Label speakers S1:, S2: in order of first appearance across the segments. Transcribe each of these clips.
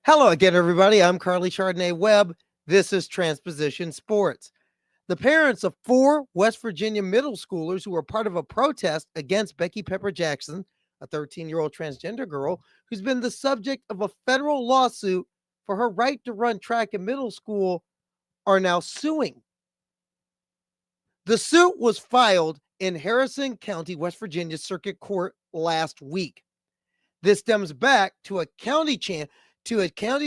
S1: Hello again, everybody. I'm Carly Chardonnay Webb. This is Transposition Sports. The parents of 4 West Virginia middle schoolers who were part of a protest against Becky Pepper Jackson, a 13-year-old transgender girl who's been the subject of a federal lawsuit for her right to run track in middle school, are now suing. The suit was filed in Harrison County, West Virginia Circuit Court last week. This stems back to a county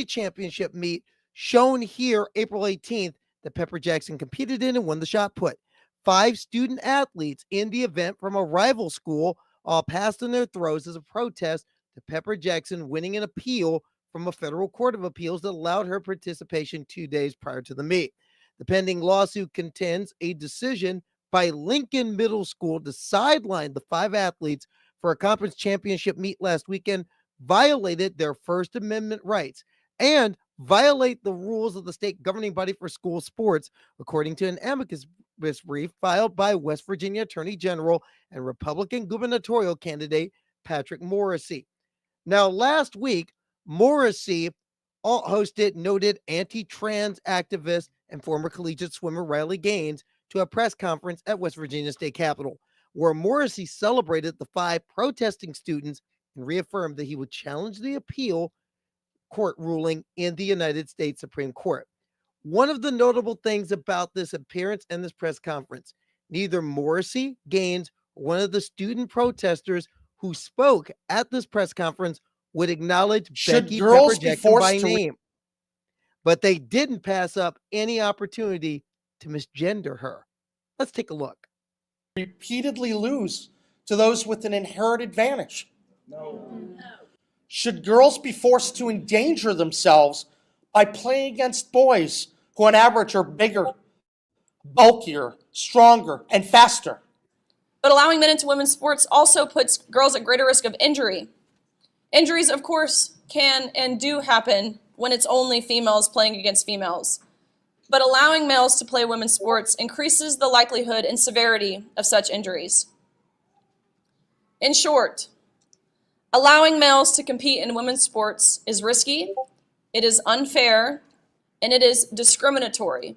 S1: championship meet shown here April 18th that Pepper Jackson competed in and won the shot put. 5 student athletes in the event from a rival school all passed in their throws as a protest to Pepper Jackson winning an appeal from a federal court of appeals that allowed her participation 2 days prior to the meet. The pending lawsuit contends a decision by Lincoln Middle School to sideline the 5 athletes for a conference championship meet last weekend violated their First Amendment rights and violate the rules of the state governing body for school sports, according to an amicus brief filed by West Virginia Attorney General and Republican gubernatorial candidate Patrick Morrisey. Now, last week, Morrisey hosted noted anti-trans activist and former collegiate swimmer Riley Gaines to a press conference at West Virginia State Capitol, where Morrisey celebrated the 5 protesting students and reaffirmed that he would challenge the appeal court ruling in the United States Supreme Court. One of the notable things about this appearance and this press conference, neither Morrisey, Gaines, or one of the student protesters who spoke at this press conference would acknowledge Becky Pepper Jackson by name, but they didn't pass up any opportunity to misgender her. Let's take a look.
S2: Repeatedly lose to those with an inherent advantage? No. Should girls be forced to endanger themselves by playing against boys who on average are bigger, bulkier, stronger, and faster?
S3: But allowing men into women's sports also puts girls at greater risk of injury. Injuries, of course, can and do happen when it's only females playing against females. But allowing males to play women's sports increases the likelihood and severity of such injuries. In short, allowing males to compete in women's sports is risky, it is unfair, and it is discriminatory.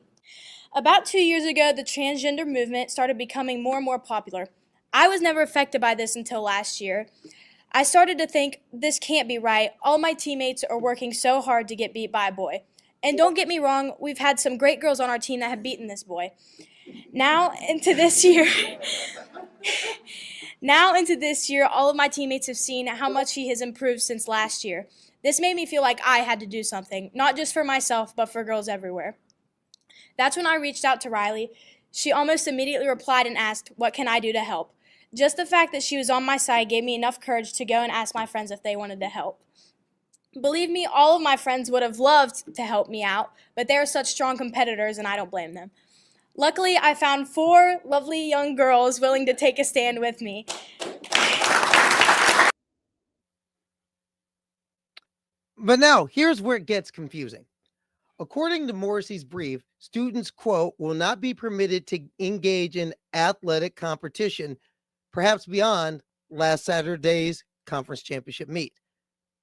S4: About 2 years ago, the transgender movement started becoming more and more popular. I was never affected by this until last year. I started to think, this can't be right. All my teammates are working so hard to get beat by a boy. And don't get me wrong, we've had some great girls on our team that have beaten this boy. Now into this year, all of my teammates have seen how much he has improved since last year. This made me feel like I had to do something, not just for myself, but for girls everywhere. That's when I reached out to Riley. She almost immediately replied and asked, what can I do to help? Just the fact that she was on my side gave me enough courage to go and ask my friends if they wanted to help. Believe me, all of my friends would have loved to help me out, but they are such strong competitors and I don't blame them. Luckily, I found 4 lovely young girls willing to take a stand with me.
S1: But now, here's where it gets confusing. According to Morrisey's brief, students, quote, will not be permitted to engage in athletic competition, perhaps beyond last Saturday's conference championship meet.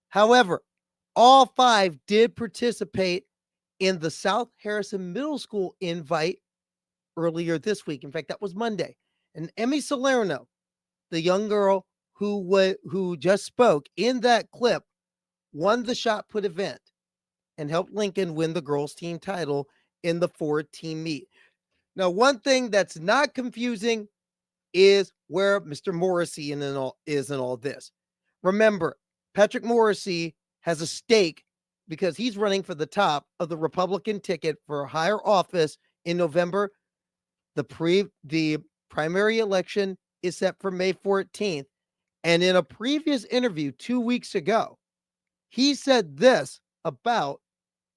S1: However, all 5 did participate in the South Harrison Middle School invite earlier this week. In fact, that was Monday. And Emmy Salerno, the young girl who just spoke in that clip, won the shot put event and helped Lincoln win the girls team title in the 4-team meet. Now, one thing that's not confusing is where Mr. Morrisey is in all this. Remember, Patrick Morrisey has a stake because he's running for the top of the Republican ticket for a higher office in November. The primary election is set for May 14th. And in a previous interview 2 weeks ago, he said this about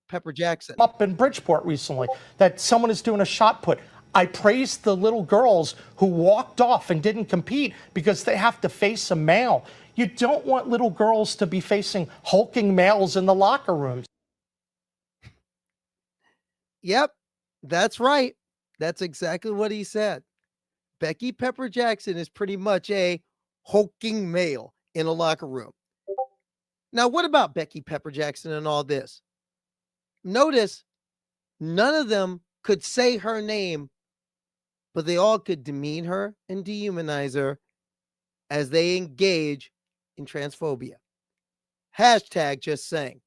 S1: Pepper Jackson.
S2: Up in Bridgeport recently, that someone is doing a shot put. I praised the little girls who walked off and didn't compete because they have to face a male. You don't want little girls to be facing hulking males in the locker rooms.
S1: Yep, that's right. That's exactly what he said. Becky Pepper Jackson is pretty much a hulking male in a locker room. Now, what about Becky Pepper Jackson and all this? Notice none of them could say her name, but they all could demean her and dehumanize her as they engage in transphobia. Hashtag just saying.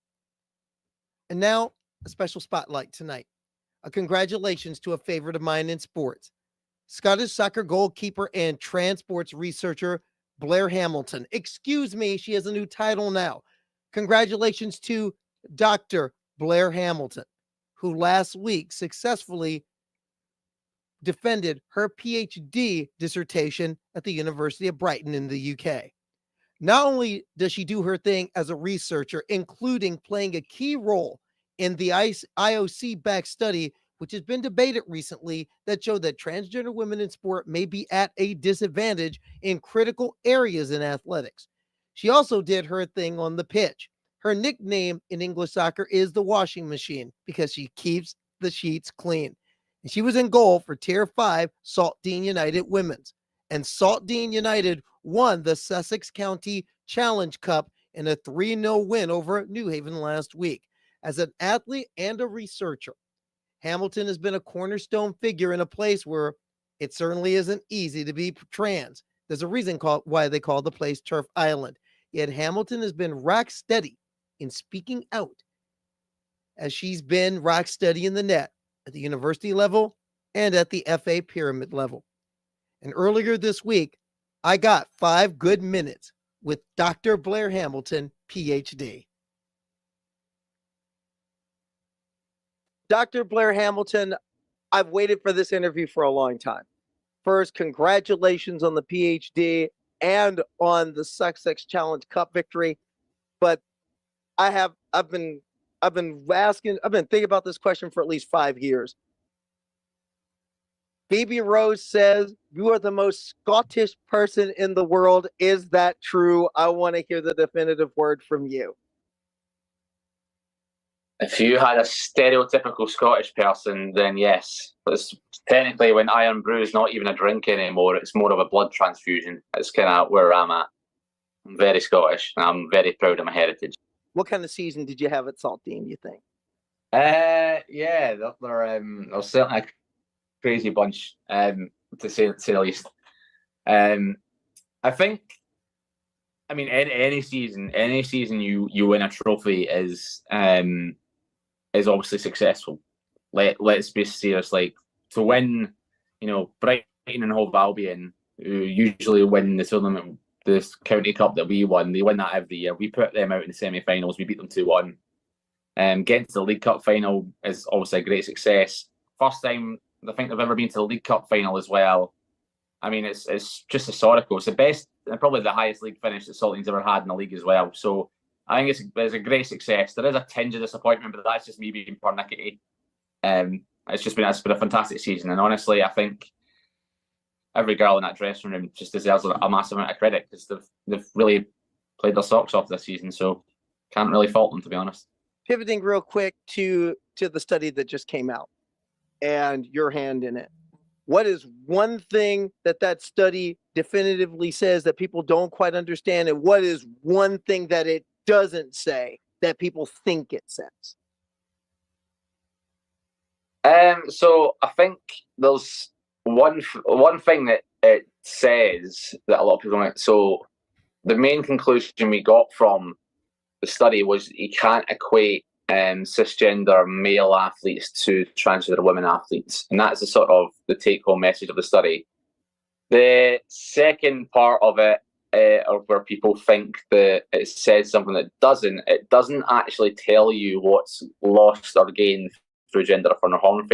S1: And now, a special spotlight tonight. A congratulations to a favorite of mine in sports. Scottish soccer goalkeeper and trans sports researcher Blair Hamilton. Excuse me, she has a new title now. Congratulations to Dr. Blair Hamilton, who last week successfully defended her PhD dissertation at the University of Brighton in the UK. Not only does she do her thing as a researcher, including playing a key role in the IOC-backed study, which has been debated recently, that showed that transgender women in sport may be at a disadvantage in critical areas in athletics. She also did her thing on the pitch. Her nickname in English soccer is the washing machine because she keeps the sheets clean. And she was in goal for Tier 5 Saltdean United Women's. And Saltdean United won the Sussex County Challenge Cup in a 3-0 win over New Haven last week. As an athlete and a researcher, Hamilton has been a cornerstone figure in a place where it certainly isn't easy to be trans. There's a reason why they call the place Turf Island. Yet Hamilton has been rock steady in speaking out, as she's been rock steady in the net at the university level and at the FA pyramid level. And earlier this week, I got 5 good minutes with Dr. Blair Hamilton, PhD. Dr. Blair Hamilton, I've waited for this interview for a long time. First, congratulations on the PhD and on the Sussex Challenge Cup victory. But I've been thinking about this question for at least 5 years. Phoebe Rose says you are the most Scottish person in the world. Is that true? I want to hear the definitive word from you.
S5: If you had a stereotypical Scottish person, then yes. But technically, when Iron Brew is not even a drink anymore, it's more of a blood transfusion. It's kind of where I'm at. I'm very Scottish, and I'm very proud of my heritage.
S1: What kind of season did you have at Saltdean, you think?
S5: Yeah, they're certainly a crazy bunch, to say the least. I think, I mean, any season you win a trophy is obviously successful. Let's be serious. Like, to win, Brighton and Hove Albion, who usually win the tournament, the county cup that we won, they win that every year. We put them out in the semi-finals. We beat them 2-1. Getting to the League Cup final is obviously a great success. First time I think they've ever been to the League Cup final as well. I mean, it's just historical. It's the best and probably the highest league finish that Saltdean's ever had in the league as well. So I think it's a great success. There is a tinge of disappointment, but that's just me being pernickety. It's been a fantastic season, and honestly, I think every girl in that dressing room just deserves a massive amount of credit because they've really played their socks off this season. So can't really fault them, to be honest.
S1: Pivoting real quick to the study that just came out and your hand in it. What is one thing that study definitively says that people don't quite understand, and what is one thing that it doesn't say that people think it says?
S5: So I think there's one thing that it says that a lot of people don't. So the main conclusion we got from the study was you can't equate cisgender male athletes to transgender women athletes, and that's the take-home message of the study. The second part of it, where people think that it says something that it doesn't actually tell you what's lost or gained through gender-affirming hormone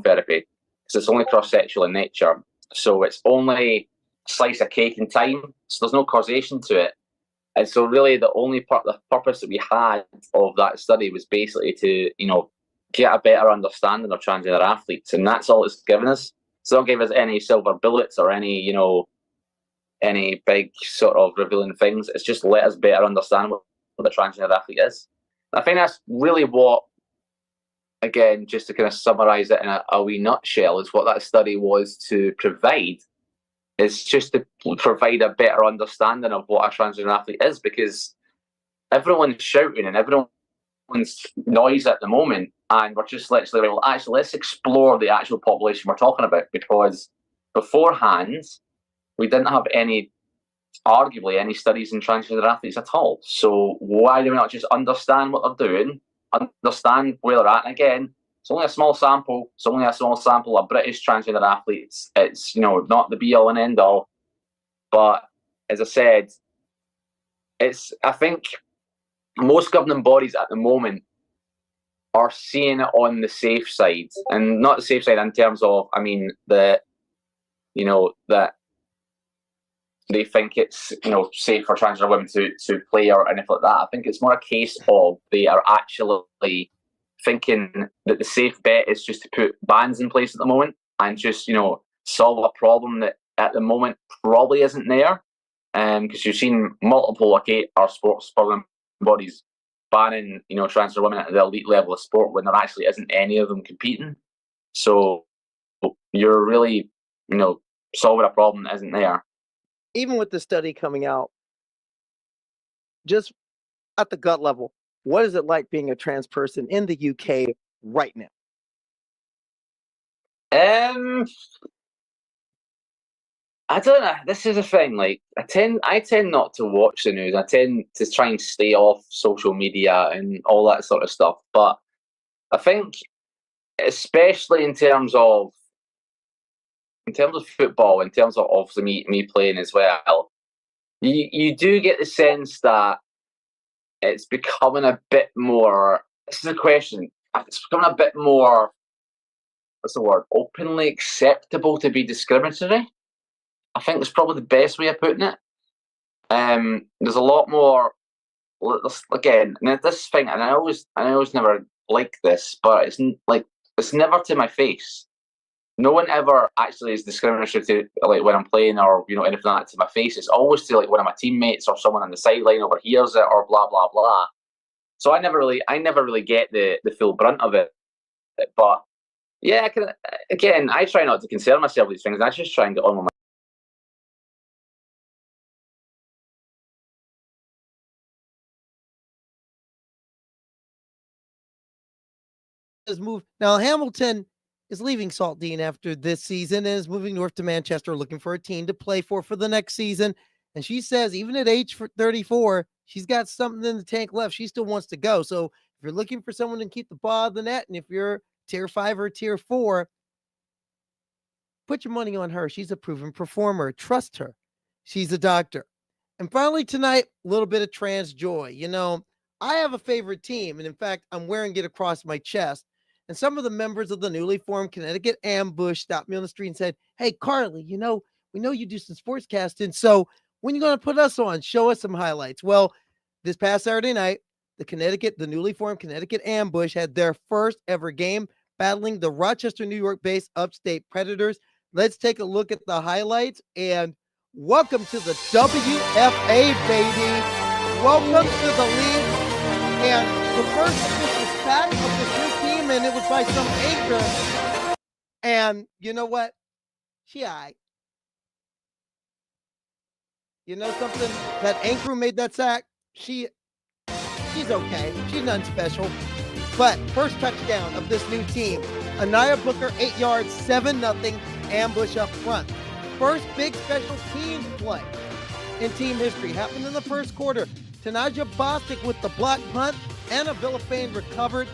S5: therapy, because it's only cross-sexual in nature. So it's only a slice of cake in time. So there's no causation to it. And so really the purpose that we had of that study was basically to, get a better understanding of transgender athletes. And that's all it's given us. So don't give us any silver bullets or any big revealing things. It's just let us better understand what the transgender athlete is. I think that's really what, again, just to kind of summarize it in a wee nutshell, is what that study was to provide. It's just to provide a better understanding of what a transgender athlete is, because everyone's shouting and everyone's noise at the moment, and we're just literally, well, actually, let's explore the actual population we're talking about, because beforehand we didn't have arguably any studies in transgender athletes at all. So why do we not just understand what they're doing, understand where they're at? And again, it's only a small sample. It's only a small sample of British transgender athletes. It's, not the be all and end all. But as I said, I think most governing bodies at the moment are seeing it on the safe side, and not the safe side in terms of, that they think it's safe for transgender women to play or anything like that. I think it's more a case of they are actually thinking that the safe bet is just to put bans in place at the moment and just solve a problem that at the moment probably isn't there. Because you've seen multiple our sports governing bodies banning transgender women at the elite level of sport when there actually isn't any of them competing. So you're really solving a problem that isn't there.
S6: Even with the study coming out, just at the gut level, what is it like being a trans person in the UK right now?
S5: I don't know. This is a thing. Like I tend not to watch the news. I tend to try and stay off social media and all that sort of stuff. But I think, especially in terms of football, in terms of obviously me playing as well, you do get the sense that it's becoming a bit more. This is a question. It's becoming a bit more. What's the word? Openly acceptable to be discriminatory. I think that's probably the best way of putting it. There's a lot more. Again, this thing, and I always never like this, but it's never to my face. No one ever actually is discriminatory to like when I'm playing or anything like that to my face. It's always to like one of my teammates or someone on the sideline overhears it or blah blah blah. So I never really get the full brunt of it. But yeah, I try not to concern myself with these things. I just try and get on with my.
S1: Move now. Hamilton is leaving Saltdean after this season and is moving north to Manchester, looking for a team to play for the next season. And she says, even at age 34, she's got something in the tank left. She still wants to go. So if you're looking for someone to keep the ball in the net, and if you're tier 5 or tier 4, put your money on her. She's a proven performer. Trust her. She's a doctor. And finally tonight, a little bit of trans joy. I have a favorite team, and in fact, I'm wearing it across my chest. And some of the members of the newly formed Connecticut Ambush stopped me on the street and said, "Hey, Carly, we know you do some sportscasting. So when are you going to put us on? Show us some highlights." Well, this past Saturday night, the newly formed Connecticut Ambush had their first ever game battling the Rochester, New York-based Upstate Predators. Let's take a look at the highlights, and welcome to the WFA, baby. Welcome to the league. And the first official stat of this new team, and it was by some anchor. And you know what? She aight. You know something? That anchor who made that sack, she's okay. She's nothing special. But first touchdown of this new team, Anaya Booker, 8 yards, 7-0, Ambush up front. First big special teams play in team history happened in the first quarter. Tanaja Bostic with the block punt. Anna Villafane recovered.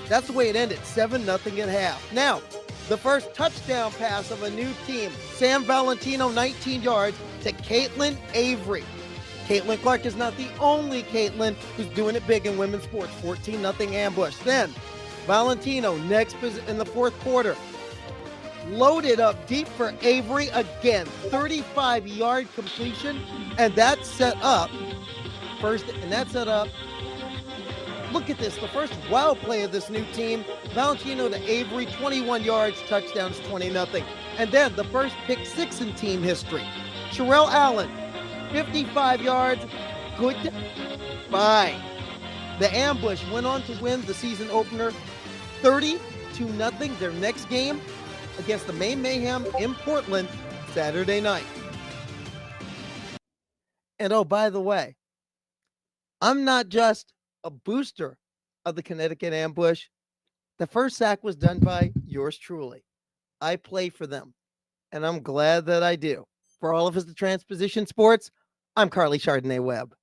S1: That's the way it ended, 7-0 at half. Now, the first touchdown pass of a new team, Sam Valentino, 19 yards, to Caitlin Avery. Caitlin Clark is not the only Caitlin who's doing it big in women's sports, 14-0 Ambush. Then, Valentino, next in the fourth quarter, loaded up deep for Avery again, 35-yard completion, and that set up, look at this, the first wild play of this new team, Valentino to Avery, 21 yards, touchdowns, 20-0. And then the first pick 6 in team history, Sherelle Allen, 55 yards, goodbye. The Ambush went on to win the season opener 30-0, their next game against the Maine Mayhem in Portland Saturday night. And oh, by the way, I'm not just a booster of the Connecticut Ambush. The first sack was done by yours truly. I play for them, and I'm glad that I do. For all of us at Transposition Sports, I'm Carly Chardonnay Webb.